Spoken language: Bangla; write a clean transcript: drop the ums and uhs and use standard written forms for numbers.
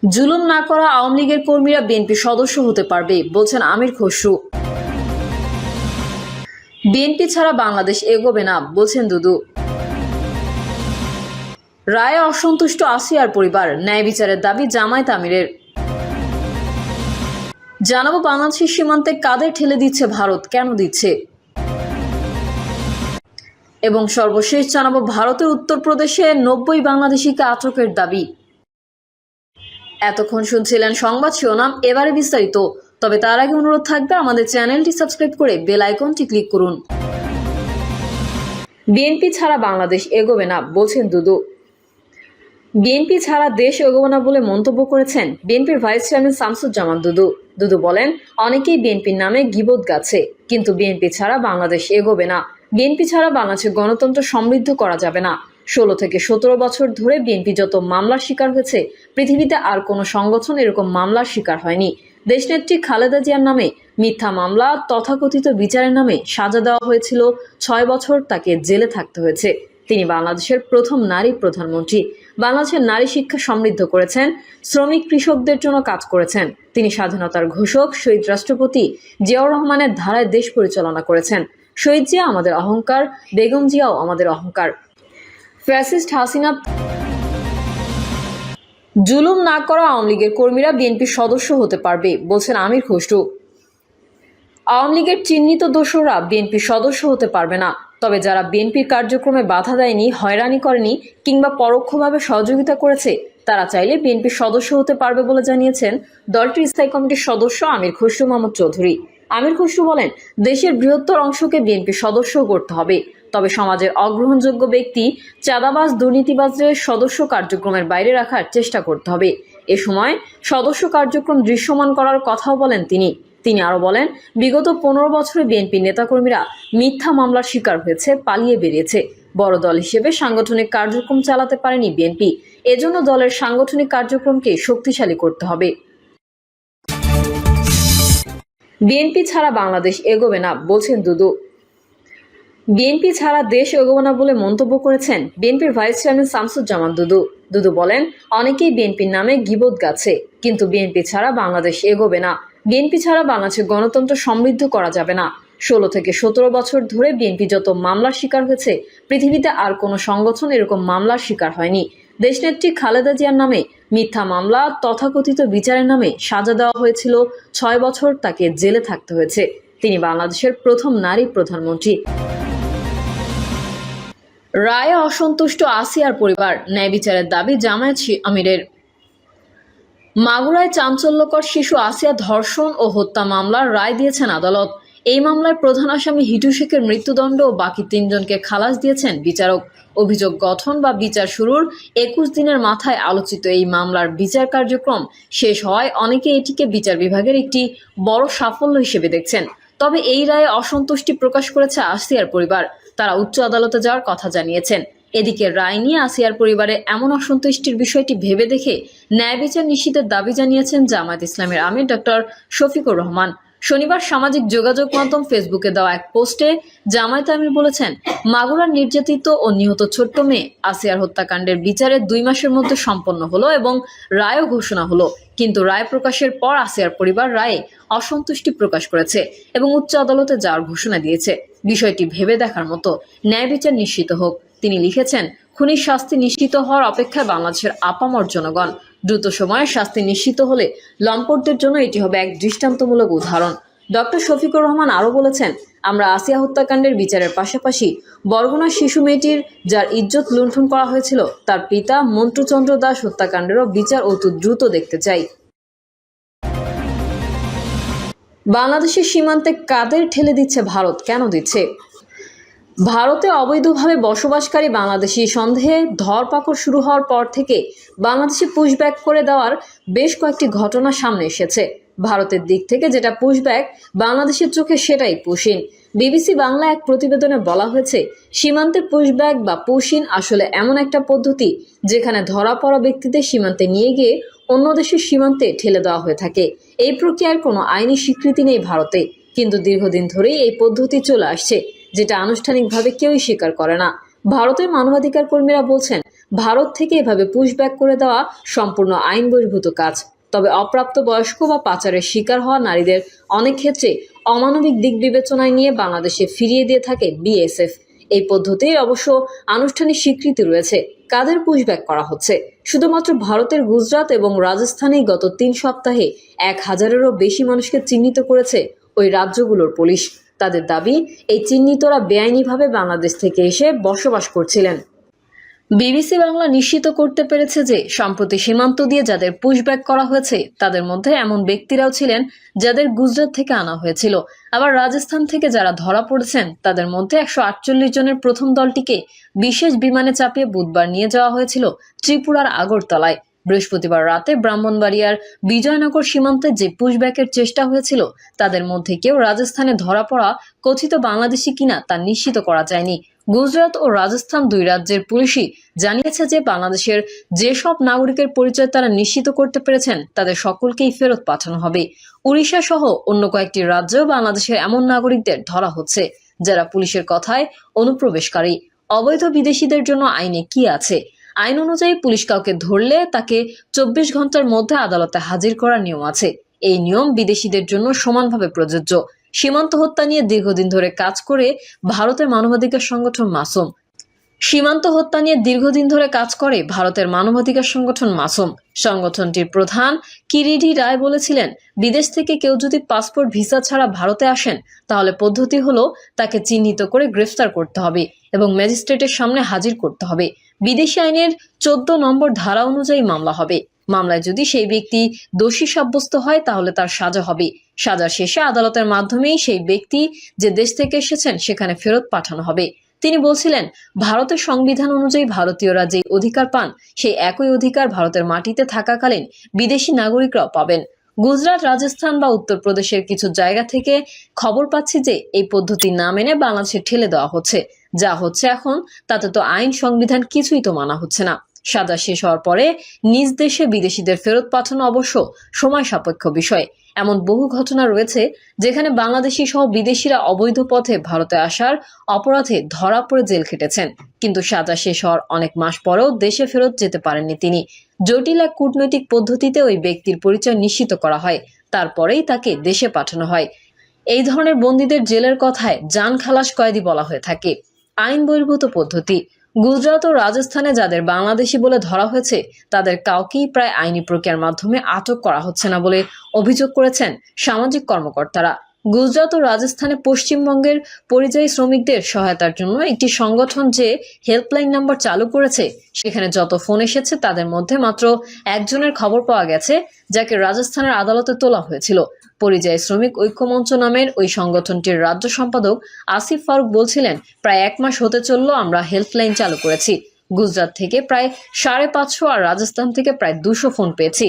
জুলুম না করা আওয়ামী লীগের কর্মীরা বিএনপি সদস্য হতে পারবে বলছেন আমির খসরু। বিএনপি ছাড়া বাংলাদেশ এগোবে না বলছেন দুদু। রায়ে অসন্তুষ্ট আসিয়ার পরিবার, ন্যায় বিচারের দাবি জামায়াত আমিরের। জানাবো বাংলাদেশের সীমান্তে কাদের ঠেলে দিচ্ছে ভারত, কেন দিচ্ছে, এবং সর্বশেষ জানাবো ভারতের উত্তরপ্রদেশে 90 বাংলাদেশিকে আটকের দাবি। এতক্ষণ শুনছিলেন সংবাদ শিরোনাম, এবারে বিস্তারিত। তবে তার আগে অনুরোধ থাকবে আমাদের চ্যানেলটি সাবস্ক্রাইব করে বেল আইকনটি ক্লিক করুন। বিএনপি ছাড়া বাংলাদেশ এগোবে না বলছেন দুদু। বিএনপি ছাড়া দেশ এগোবে না বলে মন্তব্য করেছেন বিএনপির ভাইস চেয়ারম্যান শামসুজ্জামান দুদু। দুদু বলেন, অনেকেই বিএনপির নামে গীবত গাচ্ছে, কিন্তু বিএনপি ছাড়া বাংলাদেশ এগোবে না। বিএনপি ছাড়া বাংলাদেশের গণতন্ত্র সমৃদ্ধ করা যাবে না। 16 থেকে 17 বছর ধরে বিএনপি যত মামলার শিকার হয়েছে, পৃথিবীতে আর কোনো সংগঠন এরকম মামলার শিকার হয়নি। দেশনেত্রী খালেদা জিয়ার নামে মিথ্যা মামলা, তথাকথিত বিচারের নামে সাজা দেওয়া হয়েছিল। 6 বছর তাকে জেলে থাকতে হয়েছে। তিনি বাংলাদেশের প্রথম নারী প্রধানমন্ত্রী। বাংলাদেশের নারী শিক্ষা সমৃদ্ধ করেছেন, শ্রমিক কৃষকদের জন্য কাজ করেছেন। তিনি স্বাধীনতার ঘোষক শহীদ রাষ্ট্রপতি জিয়াউর রহমানের ধারায় দেশ পরিচালনা করেছেন। শহীদ জিয়া আমাদের অহংকার, বেগম জিয়াও আমাদের অহংকার। ফ্যাসিস্ট হাসিনা। জুলুম না করা আওয়ামী লীগের কর্মীরা বিএনপির সদস্য হতে পারবে বলছেন আমির খসরু। আওয়ামী লীগের চিহ্নিত দোসররা বিএনপির সদস্য হতে পারবে না। তবে যারা বিএনপির কার্যক্রমে বাধা দেয়নি, হয়রানি করেনি কিংবা পরোক্ষভাবে সহযোগিতা করেছে, তারা চাইলে বিএনপির সদস্য হতে পারবে বলে জানিয়েছেন দলটির স্থায়ী কমিটির সদস্য আমির খসরু মাহমুদ চৌধুরী। আমির খসরু বলেন, দেশের বৃহত্তর অংশকে বিএনপির সদস্য করতে হবে। তবে সমাজের অগ্রহণযোগ্য ব্যক্তি, চাঁদাবাজ, দুর্নীতিবাজদের সদস্য কার্যক্রমের বাইরে রাখার চেষ্টা করতে হবে। এ সময় সদস্য কার্যক্রম দৃশ্যমান করার কথাও বলেন তিনি। তিনি আরো বলেন, বিগত 15 বছরে বিএনপির নেতাকর্মীরা মিথ্যা মামলার শিকার হয়েছে, পালিয়ে বেরিয়েছে। বড় দল হিসেবে সাংগঠনিক কার্যক্রম চালাতে পারেনি বিএনপি। এজন্য দলের সাংগঠনিক কার্যক্রমকে শক্তিশালী করতে হবে। বিএনপি ছাড়া বাংলাদেশ এগোবে না বলছেন দুদু। বিএনপি ছাড়া দেশ এগোবে না বলে মন্তব্য করেছেন বিএনপির ভাইস চেয়ারম্যান শামসুজ্জামান দুদু। দুদু বলেন, অনেকেই বিএনপির নামে গীবত গাচ্ছে, কিন্তু বিএনপি ছাড়া বাংলাদেশ এগোবে না। বিএনপি ছাড়া বাংলাদেশের গণতন্ত্র সমৃদ্ধ করা যাবে না। 16 থেকে 17 বছর ধরে বিএনপি যত মামলার শিকার হয়েছে, পৃথিবীতে আর কোনো সংগঠন এরকম মামলার শিকার হয়নি। দেশনেত্রী খালেদা জিয়ার নামে মিথ্যা মামলা, তথাকথিত বিচারের নামে সাজা দেওয়া হয়েছিল। 6 বছর তাকে জেলে থাকতে হয়েছে। তিনি বাংলাদেশের প্রথম নারী প্রধানমন্ত্রী। রায়ে অসন্তুষ্ট আসিয়ার পরিবার, ন্যায় বিচারের দাবি জামায়াত আমিরের। মাগুরায় চাঞ্চল্যকর শিশু আসিয়া ধর্ষণ ও হত্যা মামলার রায় দিয়েছেন আদালত। এই মামলায় প্রধান আসামি হিটু শেখের মৃত্যুদণ্ড ও বাকি 3 জনকে খালাস দিয়েছেন বিচারক। অভিযোগ গঠন বা বিচার শুরুর 21 দিনের মাথায় আলোচিত এই মামলার বিচার কার্যক্রম শেষ হওয়ায় অনেকে এটিকে বিচার বিভাগের একটি বড় সাফল্য হিসেবে দেখছেন। তবে এই রায়ে অসন্তুষ্টি প্রকাশ করেছে আসিয়ার পরিবার। তারা উচ্চ আদালতে যাওয়ার কথা জানিয়েছেন। এদিকে রায় নিয়ে আসিয়ার পরিবারের এমন অসন্তুষ্টির বিষয়টি ভেবে দেখে ন্যায় বিচার নিশ্চিতের দাবি জানিয়েছেন জামায়াত ইসলামের আমির ডক্টর শফিকুর রহমান। শনিবার সামাজিক যোগাযোগ মাধ্যম ফেসবুকে দেওয়া এক পোস্টে জামায়াত আমির বলেছেন, মাগুরার নির্যাতিত ও নিহত ছোট্ট মেয়ে আসিয়ার হত্যাকাণ্ডের বিচারে 2 মাসের মধ্যে সম্পন্ন হলো এবং রায়ও ঘোষণা হলো। কিন্তু রায় প্রকাশের পর আসিয়ার পরিবার রায়ে অসন্তুষ্টি প্রকাশ করেছে এবং উচ্চ আদালতে যাওয়ার ঘোষণা দিয়েছে। বিষয়টি ভেবে দেখার মতো, ন্যায় বিচার নিশ্চিত হোক। তিনি লিখেছেন, খুনির শাস্তি নিশ্চিত হওয়ার অপেক্ষায় বাংলাদেশের আপামর জনগণ। দ্রুত সময়ে শাস্তি নিশ্চিত হলে লম্পটদের জন্য এটি হবে এক দৃষ্টান্তমূলক উদাহরণ। ডক্টর শফিকুর রহমান আরও বলেছেন, আমরা আসিয়া হত্যাকাণ্ডের বিচারের পাশাপাশি বরগুনার শিশু মেয়েটির যার ইজ্জত লুণ্ঠন করা হয়েছিল, তার পিতা মন্টুচন্দ্র দাস হত্যাকাণ্ডেরও বিচার অতি দ্রুত দেখতে চাই। বাংলাদেশের সীমান্তে কাদের ঠেলে দিচ্ছে ভারত, কেন দিচ্ছে? ভারতে অবৈধভাবে বসবাসকারী বাংলাদেশি সন্দেহে ধরপাকড় শুরু হওয়ার পর থেকে বাংলাদেশে পুশব্যাক করে দেওয়ার বেশ কয়েকটি ঘটনা সামনে এসেছে। ভারতের দিক থেকে যেটা পুশব্যাক, বাংলাদেশের চোখে সেটাই পুশিন। বিবিসি বাংলা এক প্রতিবেদনে বলা হয়েছে, সীমান্তে পুশব্যাক বা পুশিন আসলে এমন একটা পদ্ধতি যেখানে ধরা পড়া ব্যক্তিদের সীমান্তে নিয়ে গিয়ে অন্য দেশের সীমান্তে ঠেলে দেওয়া হয়ে থাকে। এই প্রক্রিয়ার কোনো আইনি স্বীকৃতি নেই ভারতে, কিন্তু দীর্ঘদিন ধরেই এই পদ্ধতি চলে আসছে, যেটা আনুষ্ঠানিকভাবে কেউই স্বীকার করে না। ভারতের মানবাধিকার কর্মীরা বলছেন, ভারত থেকে এভাবে পুশব্যাক করে দেওয়া সম্পূর্ণ আইন বহির্ভূত কাজ। তবে অপ্রাপ্তবয়স্ক বা পাচারের শিকার হওয়া নারীদের অনেক ক্ষেত্রে অমানবিক দিক বিবেচনায় নিয়ে বাংলাদেশে ফিরিয়ে দিয়ে থাকে বিএসএফ। এই পদ্ধতির অবশ্য আনুষ্ঠানিক স্বীকৃতি রয়েছে। কাদের পুশব্যাক করা হচ্ছে? শুধুমাত্র ভারতের গুজরাট এবং রাজস্থানেই গত 3 সপ্তাহে 1000-এরও বেশি মানুষকে চিহ্নিত করেছে ওই রাজ্যগুলোর পুলিশ। তাদের দাবি, এই চিহ্নিতরা বেআইনিভাবে বাংলাদেশ থেকে এসে বসবাস করছিলেন। বিবিসি বাংলা নিশ্চিত করতে পেরেছে যে সম্প্রতি সীমান্ত দিয়ে যাদের পুশব্যাক করা হয়েছে তাদের মধ্যে এমন ব্যক্তিরাও ছিলেন যাদের গুজরাট থেকে আনা হয়েছিল। আবার রাজস্থান থেকে যারা ধরা পড়েছেন তাদের মধ্যে 148 জনের প্রথম দলটিকে বিশেষ বিমানে চাপিয়ে বুধবার নিয়ে যাওয়া হয়েছিল ত্রিপুরার আগরতলায়। বৃহস্পতিবার রাতে ব্রাহ্মণবাড়িয়ার বিজয়নগর সীমান্তে যে পুশব্যাকের চেষ্টা হয়েছিল তাদের মধ্যে কেউ রাজস্থানে ধরা পড়া কথিত বাংলাদেশি কিনা তা নিশ্চিত করা যায়নি। গুজরাট ও রাজস্থান দুই রাজ্যের পুলিশই জানিয়েছে যে বাংলাদেশের যেসব নাগরিকের পরিচয় তারা নিশ্চিত করতে পেরেছেন তাদের সকলকেই ফেরত পাঠানো হবে। উড়িষ্যা সহ অন্য কয়েকটি রাজ্যেও বাংলাদেশের এমন নাগরিকদের ধরা হচ্ছে যারা পুলিশের কথায় অনুপ্রবেশকারী। অবৈধ বিদেশিদের জন্য আইনে কি আছে? আইন অনুযায়ী পুলিশ কাউকে ধরলে তাকে 24 ঘন্টার মধ্যে আদালতে হাজির করার নিয়ম আছে। এই নিয়ম বিদেশিদের জন্য সমানভাবে প্রযোজ্য। সীমান্ত হত্যা নিয়ে দীর্ঘদিন ধরে কাজ করে ভারতের মানবাধিকার সংগঠন মাসুম। সংগঠনটির প্রধান কিরিডি রায় বলেছিলেন, বিদেশ থেকে কেউ যদি পাসপোর্ট ভিসা ছাড়া ভারতে আসেন তাহলে পদ্ধতি হলো তাকে চিহ্নিত করে গ্রেফতার করতে হবে এবং ম্যাজিস্ট্রেটের সামনে হাজির করতে হবে। বিদেশি আইনের 14 নম্বর ধারা অনুযায়ী মামলা হবে। মামলায় যদি সেই ব্যক্তি দোষী সাব্যস্ত হয় তাহলে তার সাজা হবে। সাজা শেষে আদালতের মাধ্যমেই সেই ব্যক্তি যে দেশ থেকে এসেছেন সেখানে ফেরত পাঠানো হবে। তিনি বলছিলেন, ভারতের সংবিধান অনুযায়ী ভারতীয়রা যে অধিকার পান সেই একই অধিকার ভারতের মাটিতে থাকাকালীন বিদেশি নাগরিকরাও পাবেন। গুজরাট, রাজস্থান বা উত্তরপ্রদেশের কিছু জায়গা থেকে খবর পাচ্ছি যে এই পদ্ধতি না মেনে বাংলাদেশে ঠেলে দেওয়া হচ্ছে। যা হচ্ছে এখন তাতে তো আইন সংবিধান কিছুই তো মানা হচ্ছে না। সাজা শেষ হওয়ার পরে নিজ দেশে বিদেশিদের ফেরত পাঠানো অবশ্য সময় সাপেক্ষ বিষয়। এমন বহু ঘটনা রয়েছে যেখানে বাংলাদেশি সহ বিদেশিরা অবৈধ পথে ভারতে আসার অপরাধে ধরা পড়ে জেল খেটেছেন, কিন্তু সাজা শেষ হওয়ার অনেক মাস পরেও দেশে ফেরত যেতে পারেননি তিনি। জটিল এক কূটনৈতিক পদ্ধতিতে ওই ব্যক্তির পরিচয় নিশ্চিত করা হয়, তারপরেই তাকে দেশে পাঠানো হয়। এই ধরনের বন্দীদের জেলের কথায় জান খালাস কয়েদি বলা হয়ে থাকে। আইন বহির্ভূত পদ্ধতি। গুজরাট ও রাজস্থানে যাদের বাংলাদেশি বলে ধরা হয়েছে তাদের কাউকেই প্রায় আইনি প্রক্রিয়ার মাধ্যমে আটক করা হচ্ছে না বলে অভিযোগ করেছেন সামাজিক কর্মকর্তারা। গুজরাট ও রাজস্থানে পশ্চিমবঙ্গের পরিযায়ী শ্রমিকদের সহায়তার জন্য একটি সংগঠন যে হেল্পলাইন নাম্বার চালু করেছে সেখানে যত ফোন এসেছে তাদের মধ্যে মাত্র একজনের খবর পাওয়া গেছে যাকে রাজস্থানের আদালতে তোলা হয়েছিল। পরিযায়ী শ্রমিক ঐক্যমঞ্চ নামের ওই সংগঠনটির রাজ্য সম্পাদক আসিফ ফারুক বলছিলেন, প্রায় 1 মাস হতে চলল আমরা হেল্পলাইন চালু করেছি। গুজরাট থেকে প্রায় 550 আর রাজস্থান থেকে প্রায় 200 ফোন পেয়েছি।